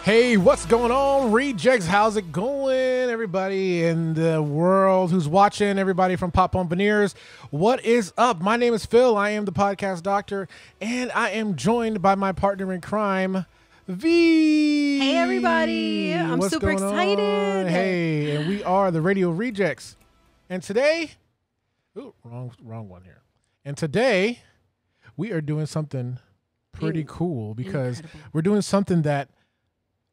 Hey, what's going on, Rejects? How's it going, everybody in the world who's watching, everybody from Pop On Veneers? What is up? My name is Phil. I am the podcast doctor, and I am joined by my partner in crime, V. Hey, everybody. I'm What's super going excited. on? Hey, and we are the Radio Rejects. And today, ooh, wrong one here. And today, we are doing something pretty cool because we're doing something that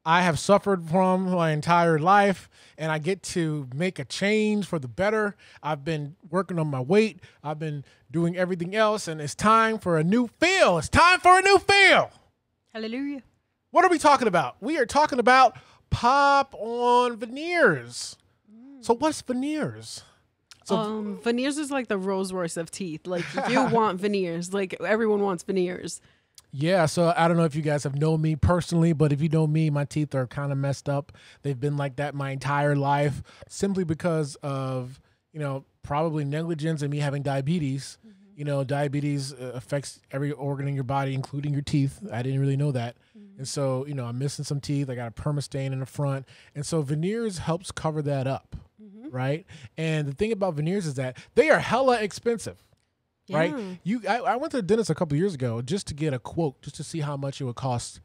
I have suffered from my entire life, and I get to make a change for the better. I've been working on my weight. I've been doing everything else, and it's time for a new feel. It's time for a new feel. Hallelujah. What are we talking about? We are talking about Pop On Veneers. So what's veneers? So veneers is like the Rolls Royce of teeth. Like, you want veneers. Like, everyone wants veneers. Yeah, so I don't know if you guys have known me personally, but if you know me, my teeth are kind of messed up. They've been like that my entire life simply because of, probably negligence and me having diabetes. Mm-hmm. Diabetes affects every organ in your body, including your teeth. I didn't really know that. Mm-hmm. And so, I'm missing some teeth. I got a perma-stain in the front. And so veneers helps cover that up, right? And the thing about veneers is that they are hella expensive. Yeah. Right? I went to the dentist a couple of years ago just to get a quote, just to see how much it would cost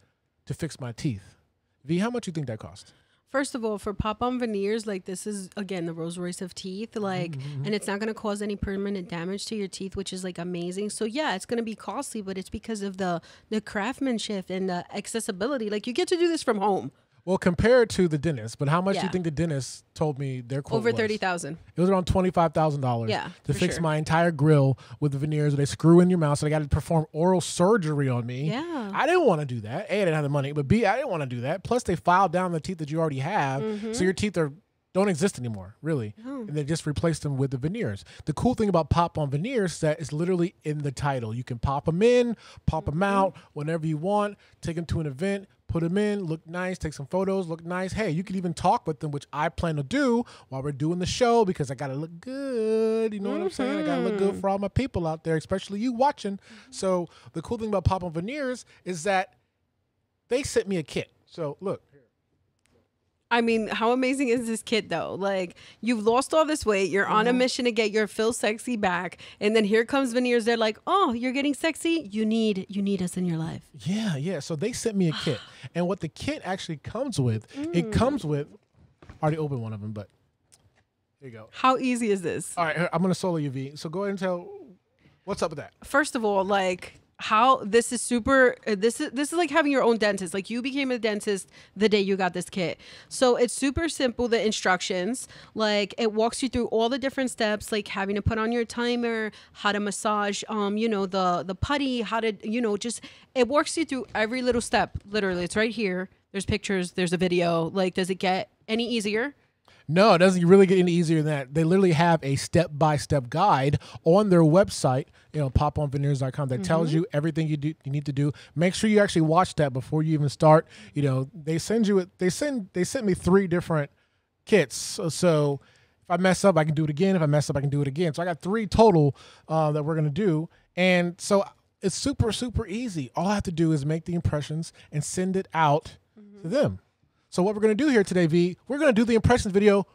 to fix my teeth. V, how much you think that cost? First of all, for Pop On Veneers, like, this is, again, the Rolls Royce of teeth, like, and it's not going to cause any permanent damage to your teeth, which is, like, amazing. So, yeah, it's going to be costly, but it's because of the craftsmanship and the accessibility. Like, you get to do this from home. Well, compared to the dentist, but how much do you think the dentist told me their quote over was? $30,000. It was around $25,000 to fix my entire grill with the veneers. They screw in your mouth, so they got to perform oral surgery on me. Yeah. I didn't want to do that. A, I didn't have the money, but B, I didn't want to do that. Plus, they filed down the teeth that you already have, so your teeth don't exist anymore, really. And they just replaced them with the veneers. The cool thing about Pop On Veneers is that it's literally in the title. You can pop them in, pop them out whenever you want, take them to an event, put them in, look nice, take some photos, look nice. Hey, you can even talk with them, which I plan to do while we're doing the show because I got to look good. You know what I'm saying? I got to look good for all my people out there, especially you watching. So the cool thing about Pop On Veneers is that they sent me a kit. So look. I mean, how amazing is this kit, though? Like, you've lost all this weight. You're on a mission to get your Phil sexy back. And then here comes veneers. They're like, oh, you're getting sexy? You need us in your life. Yeah. So they sent me a kit. And what the kit actually comes with, it comes with, I already opened one of them, but here you go. How easy is this? All right, I'm going to solo you, V. So go ahead and tell, what's up with that? First of all, like, how this is super, this is like having your own dentist. Like, you became a dentist the day you got this kit. So it's super simple, the instructions. Like, it walks you through all the different steps, like having to put on your timer, how to massage, the putty, how to, just, it walks you through every little step. Literally, it's right here. There's pictures, there's a video. Like, does it get any easier? No, it doesn't really get any easier than that. They literally have a step-by-step guide on their website, poponveneers.com, that tells you everything you need to do. Make sure you actually watch that before you even start. They sent me 3 different kits. So if I mess up, I can do it again. If I mess up, I can do it again. So I got 3 total that we're going to do. And so it's super, super easy. All I have to do is make the impressions and send it out to them. So what we're going to do here today, V, we're going to do the impressions video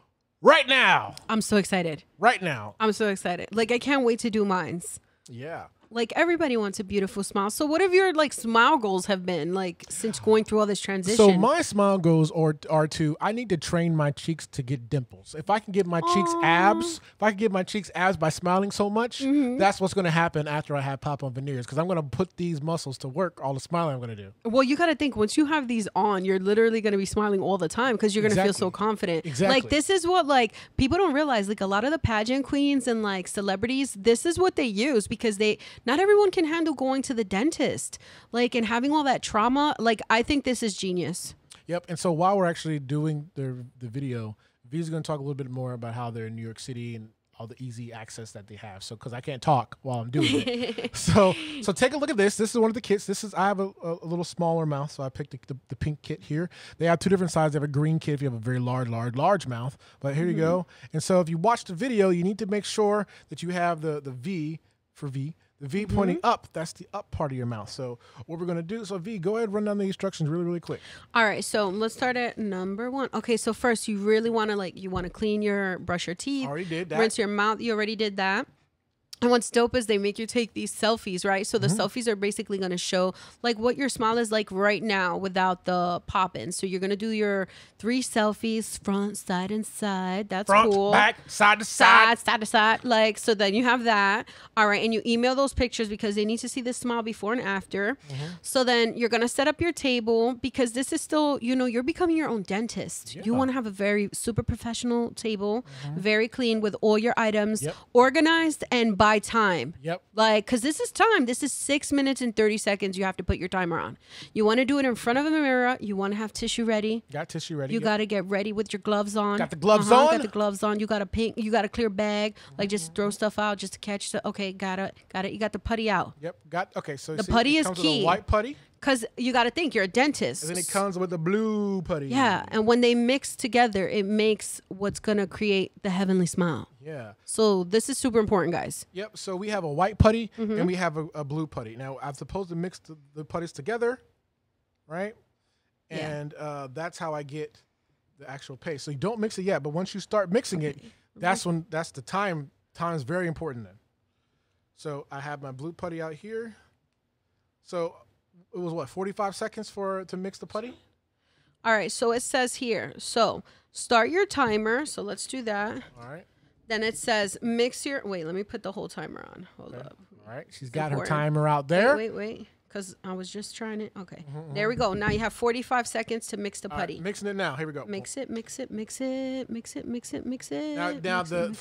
right now. I'm so excited. Right now. I'm so excited. Like, I can't wait to do mines. Yeah. Like, everybody wants a beautiful smile. So what have your, like, smile goals have been, like, since going through all this transition? So my smile goals are to, I need to train my cheeks to get dimples. If I can get my cheeks abs by smiling so much, that's what's going to happen after I have Pop On Veneers, because I'm going to put these muscles to work, all the smiling I'm going to do. Well, you got to think, once you have these on, you're literally going to be smiling all the time because you're going to feel so confident. Exactly. Like, this is what, like, people don't realize, like, a lot of the pageant queens and, like, celebrities, this is what they use because not everyone can handle going to the dentist, like, and having all that trauma. Like, I think this is genius. Yep. And so while we're actually doing the video, V's going to talk a little bit more about how they're in New York City and all the easy access that they have. So, because I can't talk while I'm doing it. so take a look at this. This is one of the kits. I have a little smaller mouth, so I picked the pink kit here. They have 2 different sizes. They have a green kit if you have a very large mouth. But here you go. And so if you watch the video, you need to make sure that you have the V for V, The V pointing up, that's the up part of your mouth. So what we're going to do, so V, go ahead and run down the instructions really, really quick. All right, so let's start at number 1. Okay, so first you really want to clean brush your teeth. Already did that. Rinse your mouth. You already did that. And what's dope is they make you take these selfies, right? So the selfies are basically going to show like what your smile is like right now without the pop-in. So you're going to do your 3 selfies, front, side, and side. That's Front, cool. back, side to side. Side to side. Like, so then you have that. All right. And you email those pictures because they need to see the smile before and after. So then you're going to set up your table because this is still, you're becoming your own dentist. Yeah. You want to have a very super professional table, very clean with all your items, Yep. organized and by time. Yep. Like, because this is time. This is 6 minutes and 30 seconds. You have to put your timer on. You want to do it in front of a mirror. You want to have tissue ready. Got tissue ready. You got to get ready with your gloves on. Got the gloves on? Got the gloves on. You got a clear bag. Like, just throw stuff out just to catch stuff. Okay, got it. You got the putty out. Yep. Okay. So The putty it is comes key. with a white putty. Because you got to think, you're a dentist. And then it comes with a blue putty. Yeah. And when they mix together, it makes what's going to create the heavenly smile. Yeah. So this is super important, guys. Yep. So we have a white putty and we have a blue putty. Now, I'm supposed to mix the putties together, right? Yeah. And that's how I get the actual paste. So you don't mix it yet, but once you start mixing it, that's the time. Time is very important then. So I have my blue putty out here. So it was what, 45 seconds to mix the putty? All right. So it says here. So start your timer. So let's do that. All right. Then it says wait, let me put the whole timer on. Hold up. All right. She's got her important. timer out there. Wait. Because I was just trying it. Okay. There we go. Now you have 45 seconds to mix the All putty. right, mixing it now. Here we go. Mix it. Now Mix from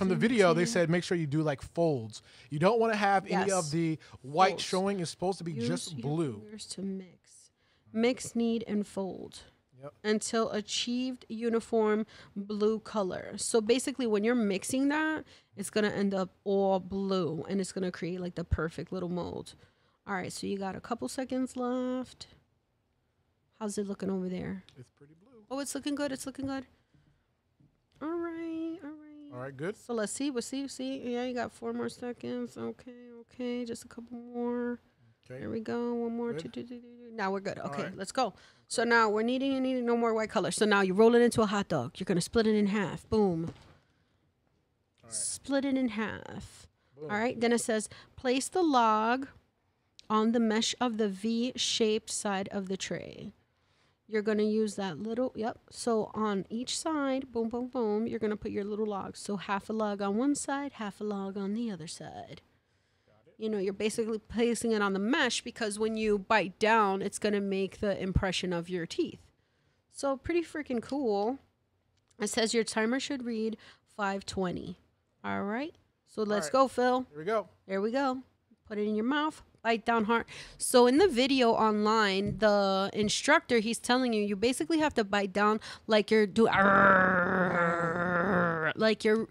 the it, video, mix they it. said make sure you do like folds. You don't want to have any Yes. of the white Folds. showing. It's supposed to be Use just your blue. fingers to mix. Mix, knead, and fold. Yep. Until achieved uniform blue color. So basically when you're mixing that, it's going to end up all blue and it's going to create like the perfect little mold. All right, so you got a couple seconds left. How's it looking over there? It's pretty blue. Oh, it's looking good. All right. All right, good. So let's see. See. Yeah, you got 4 more seconds. Okay. Just a couple more. Okay. There we go. One more. Good. Now we're good. Okay, right. let's go. So now we're needing no more white color. So now you roll it into a hot dog. You're going to split it in half. Boom. All right. Split it in half. Boom. All right. Then it says place the log on the mesh of the V-shaped side of the tray. You're going to use that little, So on each side, boom, boom, boom, you're going to put your little logs. So half a log on one side, half a log on the other side. You're basically placing it on the mesh because when you bite down, it's going to make the impression of your teeth. So pretty freaking cool. It says your timer should read 5:20. All right. So let's go, Phil. Here we go. There we go. Put it in your mouth. Bite down hard. So in the video online, the instructor, he's telling you basically have to bite down like you're doing, like you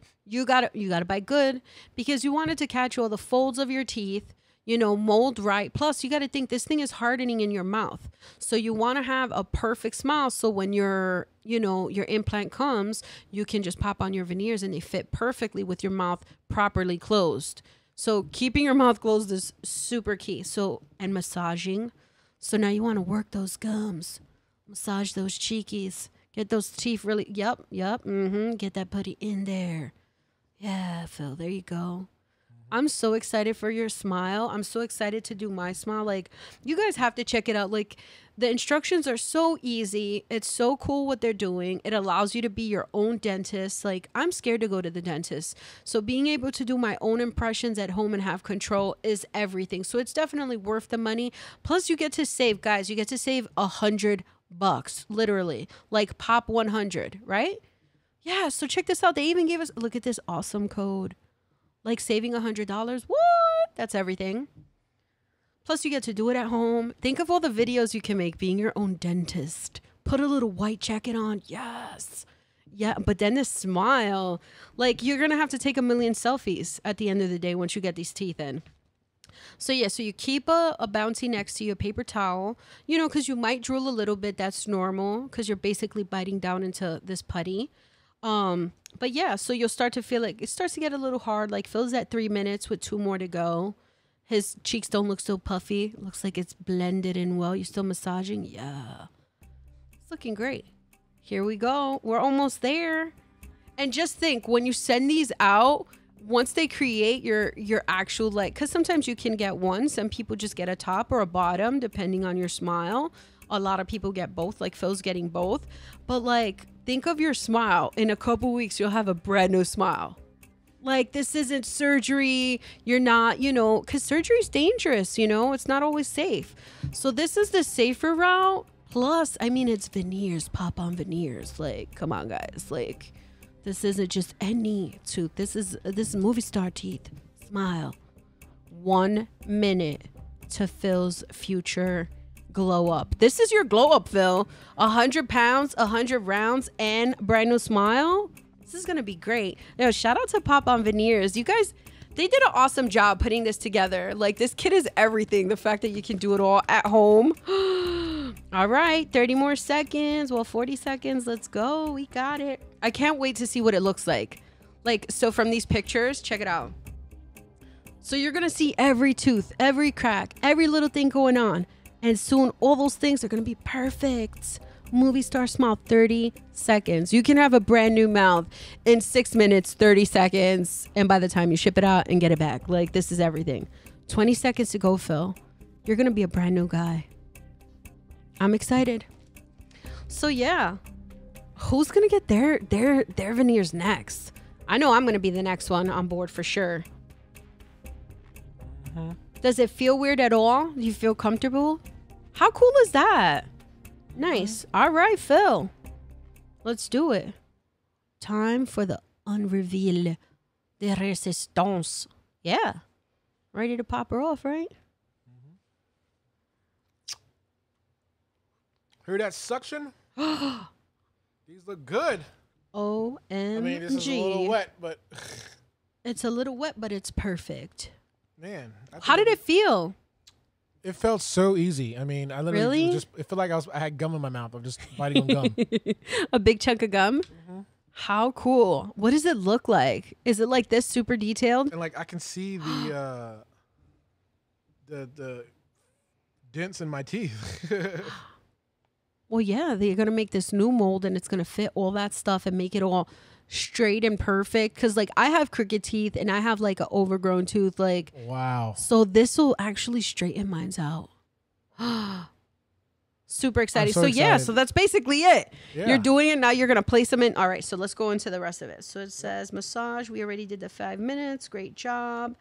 gotta bite good because you want it to catch all the folds of your teeth, mold right. Plus you got to think this thing is hardening in your mouth. So you want to have a perfect smile. So when your implant comes, you can just pop on your veneers and they fit perfectly with your mouth properly closed. So keeping your mouth closed is super key. So, and massaging. So now you want to work those gums, massage those cheekies, get those teeth really, yep. Get that putty in there. Yeah, Phil, there you go. I'm so excited for your smile. I'm so excited to do my smile. Like, you guys have to check it out. Like, the instructions are so easy. It's so cool what they're doing. It allows you to be your own dentist. Like, I'm scared to go to the dentist. So being able to do my own impressions at home and have control is everything. So it's definitely worth the money. Plus, you get to save, guys. You get to save $100, literally. Like Pop 100, right? Yeah, so check this out. They even gave us, look at this awesome code. Like saving $100. What? That's everything. Plus, you get to do it at home. Think of all the videos you can make being your own dentist. Put a little white jacket on. Yes. Yeah, but then the smile. Like, you're going to have to take 1 million selfies at the end of the day once you get these teeth in. So, yeah, so you keep a bouncy next to you, a paper towel, because you might drool a little bit. That's normal because you're basically biting down into this putty. But yeah, so you'll start to feel like it starts to get a little hard. Like Phil's at 3 minutes with 2 more to go. His cheeks don't look so puffy. Looks like it's blended in well. You still massaging? Yeah. It's looking great. Here we go. We're almost there. And just think, when you send these out, once they create your actual, like, because sometimes you can get one. Some people just get a top or a bottom, depending on your smile. A lot of people get both, like Phil's getting both. But, like, think of your smile. In a couple weeks, you'll have a brand new smile. Like, this isn't surgery. You're not, you know, because surgery is dangerous, you know. It's not always safe. So this is the safer route. Plus, I mean, it's veneers, Pop On Veneers. Like, come on, guys. Like, this isn't just any tooth. This is movie star teeth. Smile. 1 minute to Phil's future glow up. This is your glow up, Phil. 100 pounds, 100 rounds, and brand new smile. This is going to be great. Now, shout out to Pop On Veneers. You guys, they did an awesome job putting this together. Like, this kit is everything. The fact that you can do it all at home. All right, 30 more seconds. Well, 40 seconds. Let's go. We got it. I can't wait to see what it looks like. Like, so from these pictures, check it out. So you're going to see every tooth, every crack, every little thing going on. And soon all those things are going to be perfect. Movie star smile, 30 seconds. You can have a brand new mouth in 6 minutes, 30 seconds. And by the time you ship it out and get it back, like, this is everything. 20 seconds to go, Phil. You're going to be a brand new guy. I'm excited. So yeah, who's going to get their veneers next? I know I'm going to be the next one on board for sure. Mm-hmm. Does it feel weird at all? Do you feel comfortable? How cool is that? Nice. All right, Phil. Let's do it. Time for the unreveal de resistance. Yeah. Ready to pop her off, right? Hear that suction? These look good. OMG. I mean, this is a little wet, but... It's a little wet, but it's perfect. Man. How did it feel? It felt so easy. I mean, I literally just, it felt like I had gum in my mouth. I'm just biting on gum. A big chunk of gum? Mm-hmm. How cool. What does it look like? Is it like this, super detailed? And like I can see the dents in my teeth. Well, yeah, they're going to make this new mold and it's going to fit all that stuff and make it all straight and perfect. Because, like, I have crooked teeth and I have, like, an overgrown tooth. Like, wow. So this will actually straighten mine out. Super excited. So yeah, so that's basically it. Yeah. You're doing it. Now you're going to place them in. All right, so let's go into the rest of it. So it says massage. We already did the 5 minutes. Great job.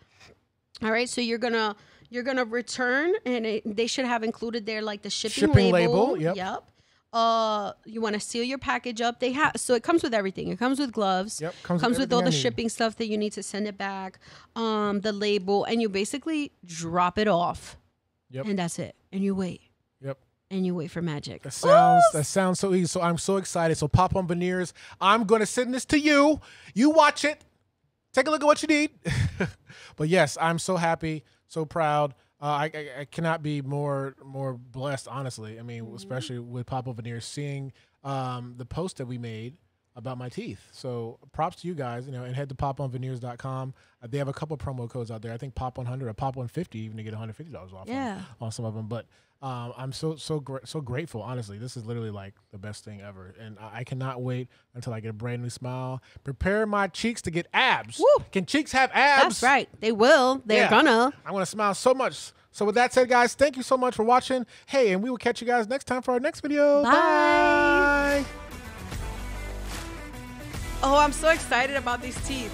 All right, so you're going to return, and they should have included there, like, the shipping label. Yep. You want to seal your package up. So it comes with everything. It comes with gloves. Yep. Comes with all the shipping stuff that you need to send it back. The label, and you basically drop it off. Yep. And that's it. And you wait. Yep. And you wait for magic. That sounds so easy. So I'm so excited. So Pop On Veneers, I'm gonna send this to you. You watch it. Take a look at what you need. But yes, I'm so happy, so proud. I cannot be more blessed, honestly. I mean, especially with Pop On Veneers, seeing the post that we made about my teeth. So props to you guys, and head to poponveneers.com. They have a couple of promo codes out there. I think Pop 100 or Pop 150 even to get $150 off on some of them. But I'm so grateful, honestly. This is literally like the best thing ever. And I cannot wait until I get a brand new smile. Prepare my cheeks to get abs. Woo! Can cheeks have abs? That's right. They will. They're gonna. I'm going to smile so much. So with that said, guys, thank you so much for watching. Hey, and we will catch you guys next time for our next video. Bye. Oh, I'm so excited about these teeth.